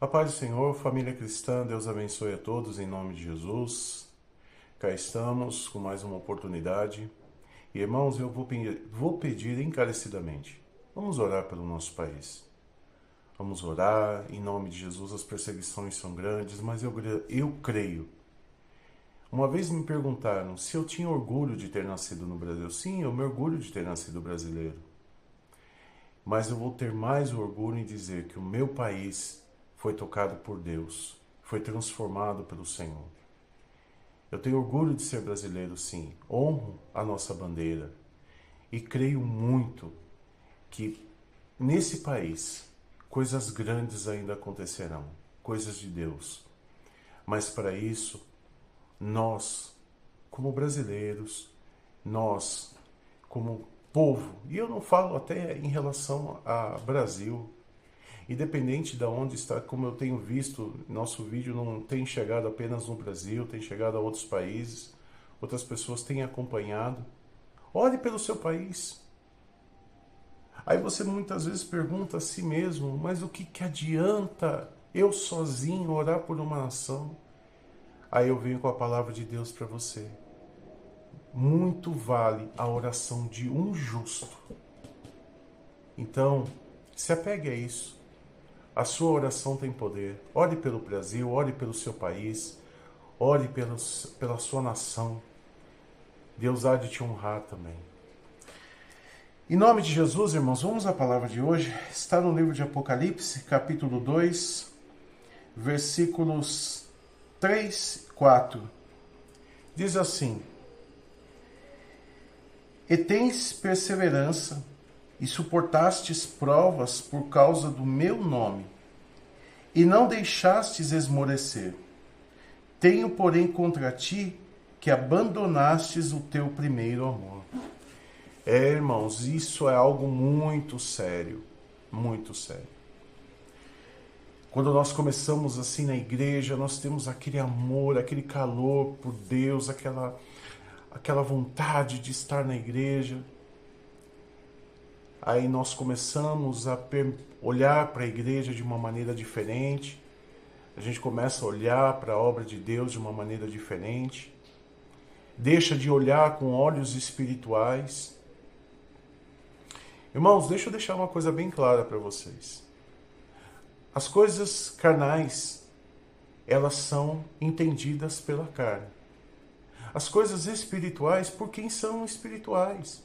A paz do Senhor, família cristã, Deus abençoe a todos em nome de Jesus. Cá estamos com mais uma oportunidade. E irmãos, eu vou pedir encarecidamente, vamos orar pelo nosso país. Vamos orar, em nome de Jesus, as perseguições são grandes, mas eu creio. Uma vez me perguntaram se eu tinha orgulho de ter nascido no Brasil. Sim, eu me orgulho de ter nascido brasileiro. Mas eu vou ter mais orgulho em dizer que o meu país foi tocado por Deus, foi transformado pelo Senhor. Eu tenho orgulho de ser brasileiro, sim. Honro a nossa bandeira. E creio muito que nesse país coisas grandes ainda acontecerão, coisas de Deus. Mas para isso, nós, como brasileiros, nós, como povo, e eu não falo até em relação a Brasil, independente de onde está, como eu tenho visto, nosso vídeo não tem chegado apenas no Brasil, tem chegado a outros países, outras pessoas têm acompanhado. Ore pelo seu país. Aí você muitas vezes pergunta a si mesmo, mas o que adianta eu sozinho orar por uma nação? Aí eu venho com a palavra de Deus para você. Muito vale a oração de um justo. Então, se apegue a isso. A sua oração tem poder. Ore pelo Brasil, ore pelo seu país, ore pela sua nação. Deus há de te honrar também. Em nome de Jesus, irmãos, vamos à palavra de hoje. Está no livro de Apocalipse, capítulo 2, versículos 3 e 4. Diz assim: E tens perseverança, e suportastes provas por causa do meu nome, e não deixastes esmorecer. Tenho, porém, contra ti que abandonastes o teu primeiro amor. Irmãos, isso é algo muito sério, muito sério. Quando nós começamos assim na igreja, nós temos aquele amor, aquele calor por Deus, aquela vontade de estar na igreja. Aí nós começamos a olhar para a igreja de uma maneira diferente. A gente começa a olhar para a obra de Deus de uma maneira diferente. Deixa de olhar com olhos espirituais. Irmãos, deixa eu deixar uma coisa bem clara para vocês. As coisas carnais, elas são entendidas pela carne. As coisas espirituais, por quem são espirituais.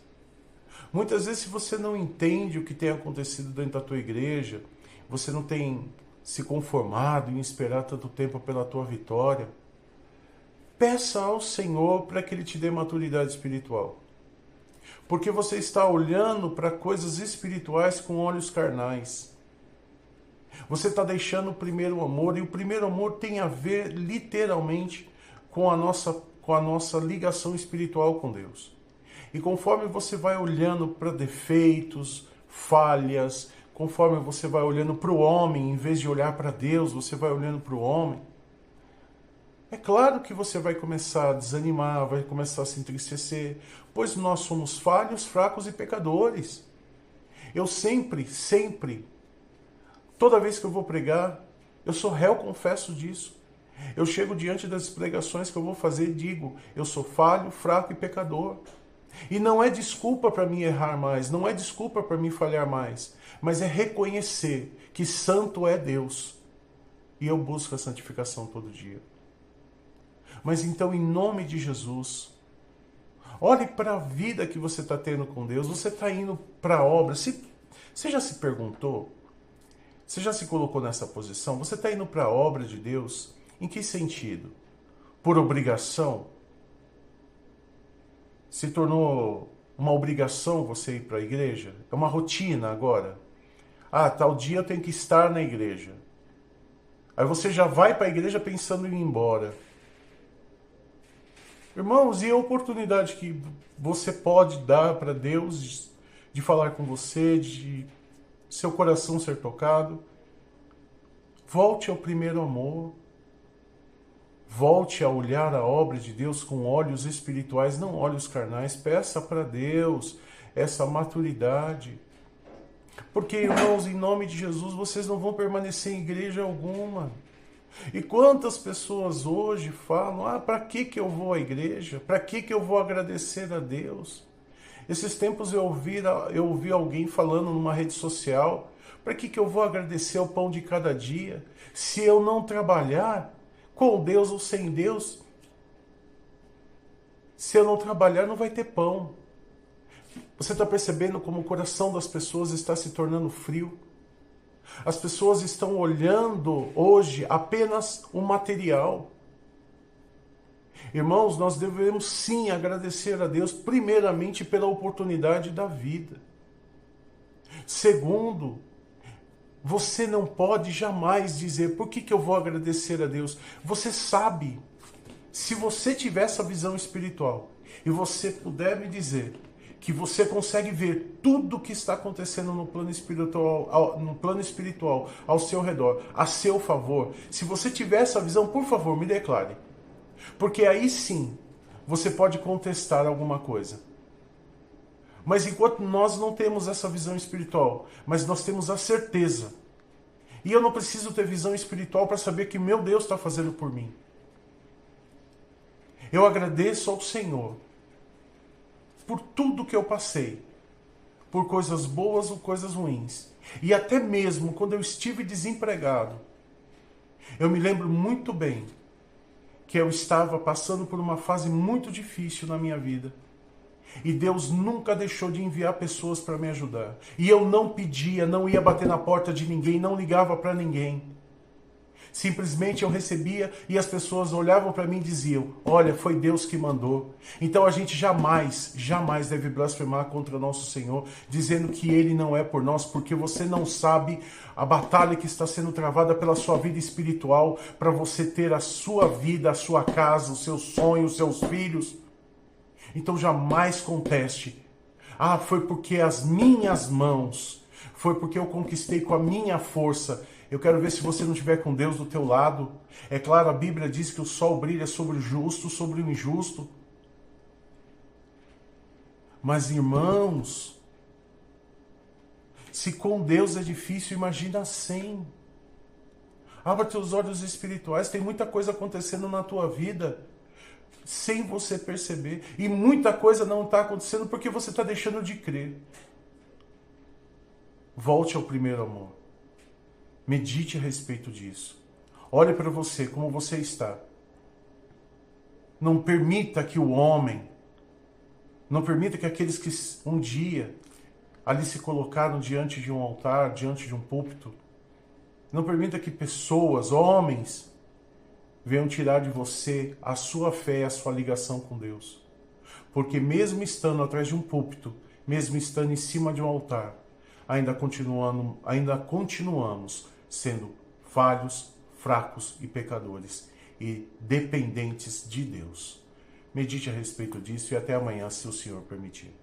Muitas vezes, se você não entende o que tem acontecido dentro da tua igreja, você não tem se conformado em esperar tanto tempo pela tua vitória, peça ao Senhor para que Ele te dê maturidade espiritual. Porque você está olhando para coisas espirituais com olhos carnais. Você está deixando o primeiro amor, e o primeiro amor tem a ver literalmente com a nossa ligação espiritual com Deus. E conforme você vai olhando para defeitos, falhas, conforme você vai olhando para o homem, em vez de olhar para Deus, você vai olhando para o homem, é claro que você vai começar a desanimar, vai começar a se entristecer, pois nós somos falhos, fracos e pecadores. Eu sempre, toda vez que eu vou pregar, eu sou réu, confesso disso. Eu chego diante das pregações que eu vou fazer e digo, eu sou falho, fraco e pecador. E não é desculpa para mim errar mais, não é desculpa para mim falhar mais, mas é reconhecer que santo é Deus. E eu busco a santificação todo dia. Mas então, em nome de Jesus, olhe para a vida que você está tendo com Deus. Você está indo para a obra. Você já se perguntou? Você já se colocou nessa posição? Você está indo para a obra de Deus? Em que sentido? Por obrigação? Se tornou uma obrigação você ir para a igreja? É uma rotina agora? Tal dia eu tenho que estar na igreja. Aí você já vai para a igreja pensando em ir embora. Irmãos, e a oportunidade que você pode dar para Deus de falar com você, de seu coração ser tocado? Volte ao primeiro amor. Volte a olhar a obra de Deus com olhos espirituais, não olhos carnais. Peça para Deus essa maturidade. Porque, irmãos, em nome de Jesus, vocês não vão permanecer em igreja alguma. E quantas pessoas hoje falam, para que eu vou à igreja? Para que eu vou agradecer a Deus? Esses tempos eu ouvi alguém falando numa rede social, para que eu vou agradecer ao pão de cada dia? Se eu não trabalhar, com Deus ou sem Deus, se eu não trabalhar não vai ter pão. Você está percebendo como o coração das pessoas está se tornando frio? As pessoas estão olhando hoje apenas o material. Irmãos, nós devemos sim agradecer a Deus, primeiramente pela oportunidade da vida. Segundo, você não pode jamais dizer, por que eu vou agradecer a Deus? Você sabe, se você tiver essa visão espiritual e você puder me dizer que você consegue ver tudo o que está acontecendo no plano espiritual ao seu redor, a seu favor, se você tiver essa visão, por favor, me declare. Porque aí sim, você pode contestar alguma coisa. Mas enquanto nós não temos essa visão espiritual, mas nós temos a certeza, e eu não preciso ter visão espiritual para saber que meu Deus está fazendo por mim. Eu agradeço ao Senhor por tudo que eu passei, por coisas boas ou coisas ruins. E até mesmo quando eu estive desempregado, eu me lembro muito bem que eu estava passando por uma fase muito difícil na minha vida. E Deus nunca deixou de enviar pessoas para me ajudar. E eu não pedia, não ia bater na porta de ninguém, não ligava para ninguém. Simplesmente eu recebia e as pessoas olhavam para mim e diziam, olha, foi Deus que mandou. Então a gente jamais deve blasfemar contra o nosso Senhor, dizendo que Ele não é por nós, porque você não sabe a batalha que está sendo travada pela sua vida espiritual, para você ter a sua vida, a sua casa, os seus sonhos, os seus filhos. Então jamais conteste. Foi porque as minhas mãos, foi porque eu conquistei com a minha força. Eu quero ver se você não estiver com Deus do teu lado. É claro, a Bíblia diz que o sol brilha sobre o justo, sobre o injusto. Mas, irmãos, se com Deus é difícil, imagina sem. Abra teus olhos espirituais, tem muita coisa acontecendo na tua vida sem você perceber. E muita coisa não está acontecendo porque você está deixando de crer. Volte ao primeiro amor. Medite a respeito disso. Olhe para você, como você está. Não permita que o homem, não permita que aqueles que um dia ali se colocaram diante de um altar, diante de um púlpito, não permita que pessoas, homens, venham tirar de você a sua fé, a sua ligação com Deus. Porque mesmo estando atrás de um púlpito, mesmo estando em cima de um altar, ainda continuamos sendo falhos, fracos e pecadores e dependentes de Deus. Medite a respeito disso e até amanhã, se o Senhor permitir.